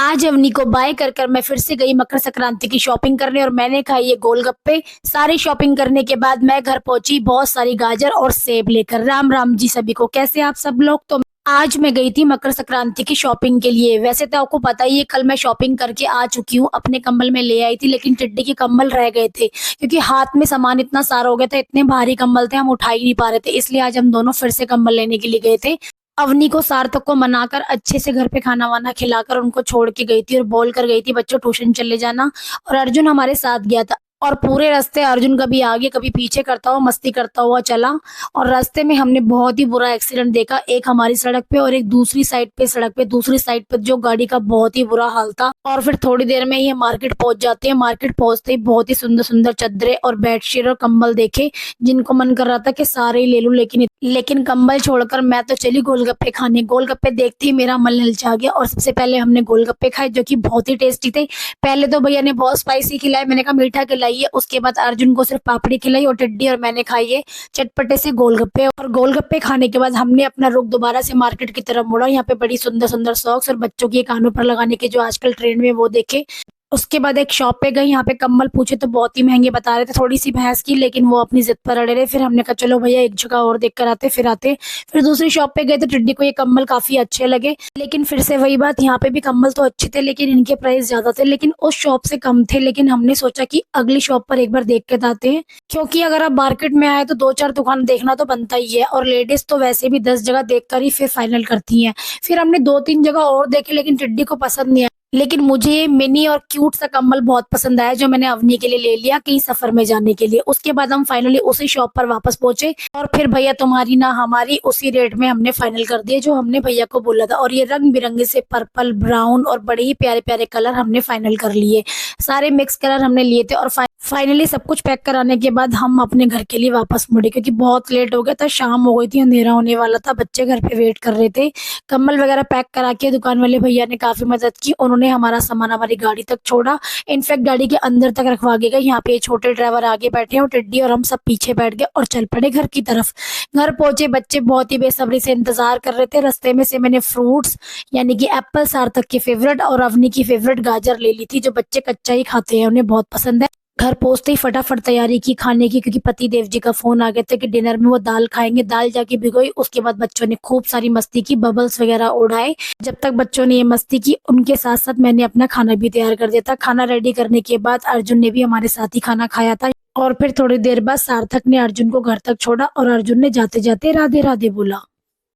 आज अवनी को बाय कर कर मैं फिर से गई मकर संक्रांति की शॉपिंग करने और मैंने खाई ये गोलगप्पे। सारी शॉपिंग करने के बाद मैं घर पहुंची बहुत सारी गाजर और सेब लेकर। राम राम जी सभी को, कैसे आप सब लोग। तो आज मैं गई थी मकर संक्रांति की शॉपिंग के लिए। वैसे तो आपको पता ही है, कल मैं शॉपिंग करके आ चुकी हूँ। अपने कंबल में ले आई थी, लेकिन टिड्डी के कंबल रह गए थे क्योंकि हाथ में सामान इतना सारा हो गया था। इतने भारी कंबल थे, हम उठा ही नहीं पा रहे थे। इसलिए आज हम दोनों फिर से कंबल लेने के लिए गए थे। अवनी को सार्थक को मनाकर अच्छे से घर पे खाना वाना खिलाकर उनको छोड़ के गई थी और बोल कर गई थी बच्चों ट्यूशन चले जाना। और अर्जुन हमारे साथ गया था और पूरे रास्ते अर्जुन कभी आगे कभी पीछे करता हुआ मस्ती करता हुआ चला। और रास्ते में हमने बहुत ही बुरा एक्सीडेंट देखा, एक हमारी सड़क पे और एक दूसरी साइड पे। सड़क पे दूसरी साइड पे जो गाड़ी का बहुत ही बुरा हाल था। और फिर थोड़ी देर में ही मार्केट पहुंच जाते हैं। मार्केट पहुंचते ही बहुत ही सुंदर सुंदर चादरें और बेडशीट और कंबल देखे, जिनको मन कर रहा था कि सारे ही ले लूं। लेकिन कंबल छोड़कर मैं तो चली गोलगप्पे खाने। गोलगप्पे देखते ही मेरा मन ललचा गया और सबसे पहले हमने गोलगप्पे खाए, जो कि बहुत ही टेस्टी थे। पहले तो भैया ने बहुत स्पाइसी खिलाए, मैंने कहा मीठा खिलाइए। उसके बाद अर्जुन को सिर्फ पापड़ी खिलाई और टिड्डी और मैंने खाई है चटपटे से गोलगप्पे। और गोलगप्पे खाने के बाद हमने अपना रुख दोबारा से मार्केट की तरफ मोड़ा। यहाँ पे बड़ी सुंदर सुंदर सॉक्स और बच्चों की कानों पर लगाने के जो आजकल ट्रेंड में वो देखे। उसके बाद एक शॉप पे गई, यहाँ पे कंबल पूछे तो बहुत ही महंगे बता रहे थे। थोड़ी सी बहस की, लेकिन वो अपनी जिद पर अड़े रहे। फिर हमने कहा चलो भैया एक जगह और देख कर आते। फिर दूसरी शॉप पे गए तो टिड्डी को ये कंबल काफी अच्छे लगे। लेकिन फिर से वही बात, यहाँ पे भी कंबल तो अच्छे थे लेकिन इनके प्राइस ज्यादा थे, लेकिन उस शॉप से कम थे। लेकिन हमने सोचा कि अगली शॉप पर एक बार देख के आते हैं, क्योंकि अगर आप मार्केट में आए तो दो चार दुकान देखना तो बनता ही है। और लेडीज तो वैसे भी 10 जगह देख कर ही फिर फाइनल करती है। फिर हमने 2-3 जगह और देखे, लेकिन टिड्डी को पसंद नहीं आया। लेकिन मुझे ये मिनी और क्यूट सा कंबल बहुत पसंद आया, जो मैंने अवनी के लिए ले लिया कहीं सफर में जाने के लिए। उसके बाद हम फाइनली उसी शॉप पर वापस पहुंचे और फिर भैया तुम्हारी ना हमारी उसी रेट में हमने फाइनल कर दिया जो हमने भैया को बोला था। और ये रंग बिरंगे से पर्पल, ब्राउन और बड़े ही प्यारे प्यारे कलर हमने फाइनल कर लिए। सारे मिक्स कलर हमने लिए थे। और फाइनली सब कुछ पैक कराने के बाद हम अपने घर के लिए वापस मुड़े, क्योंकि बहुत लेट हो गया था, शाम हो गई थी, अंधेरा होने वाला था। बच्चे घर पे वेट कर रहे थे। कंबल वगैरह पैक करा के दुकान वाले भैया ने काफी मदद की। उन्होंने हमारा सामान हमारी गाड़ी तक छोड़ा, इनफैक्ट गाड़ी के अंदर तक रखवा के गए। यहाँ पे छोटे ड्राइवर आगे बैठे और टिड्डी और हम सब पीछे बैठ गए और चल पड़े घर की तरफ। घर पहुंचे, बच्चे बहुत ही बेसब्री से इंतजार कर रहे थे। रास्ते में से मैंने फ्रूट्स यानी कि एप्पल सार्थक की फेवरेट और अवनी की फेवरेट गाजर ले ली थी, जो बच्चे कच्चा ही खाते हैं, उन्हें बहुत पसंद है। घर पहुंचते ही फटाफट तैयारी की खाने की, क्योंकि पति देव जी का फोन आ गया था कि डिनर में वो दाल खाएंगे। दाल जाके भिगोई। उसके बाद बच्चों ने खूब सारी मस्ती की, बबल्स वगैरह उड़ाए। जब तक बच्चों ने ये मस्ती की, उनके साथ साथ मैंने अपना खाना भी तैयार कर दिया था। खाना रेडी करने के बाद अर्जुन ने भी हमारे साथ ही खाना खाया था। और फिर थोड़ी देर बाद सार्थक ने अर्जुन को घर तक छोड़ा और अर्जुन ने जाते जाते राधे राधे बोला।